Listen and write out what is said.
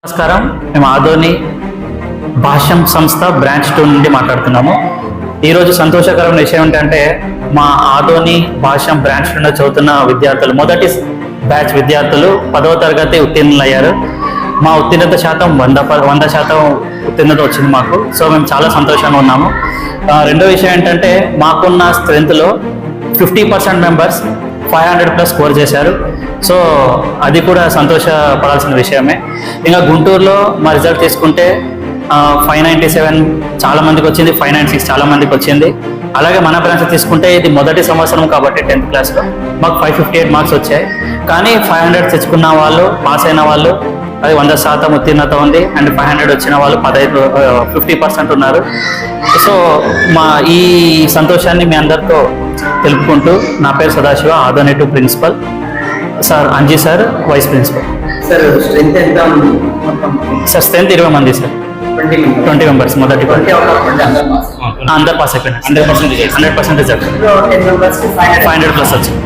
నమస్కారం, మేము ఆదోని భాష్యం సంస్థ బ్రాంచ్ 2 నుండి మాట్లాడుతున్నాము. ఈరోజు సంతోషకరమైన విషయం ఏంటంటే మా ఆదోని భాష్యం బ్రాంచ్ 2 చదువుతున్న విద్యార్థులు మొదటి బ్యాచ్ విద్యార్థులు 10వ తరగతి ఉత్తీర్ణులు అయ్యారు. మా ఉత్తీర్ణత శాతం 100% ఉత్తీర్ణత వచ్చింది మాకు. సో మేము చాలా సంతోషంగా ఉన్నాము. రెండో విషయం ఏంటంటే మాకున్న స్ట్రెంత్లో 50% మెంబర్స్ 500+ స్కోర్ చేశారు. సో అది కూడా సంతోషపడాల్సిన విషయమే. ఇంకా గుంటూరులో మా రిజల్ట్ తీసుకుంటే 597 చాలా మందికి వచ్చింది, 596 చాలా మందికి వచ్చింది. అలాగే మన బ్రాంచ్ తీసుకుంటే ఇది మొదటి సంవత్సరం కాబట్టి 10th క్లాస్లో మాకు 558 మార్క్స్ వచ్చాయి. కానీ 500 తెచ్చుకున్న వాళ్ళు, పాస్ అయిన వాళ్ళు అది 100% ఉత్తీర్ణత ఉంది. అండ్ 500 వచ్చిన వాళ్ళు 50% ఉన్నారు. సో మా ఈ సంతోషాన్ని మీ అందరితో తెలుపుకుంటూ, నా పేరు Sadashiva, Adoni 2 principal, sir Anji sir vice principal. Sir strength ఎంత ఉంది? సార్ స్ట్రెంత్ 20 మంది సార్, 20 మెంబర్స్. మొదటి అందరు పాస్ అయిపోయినారు. 100% రిజల్ట్ 500+ వచ్చింది.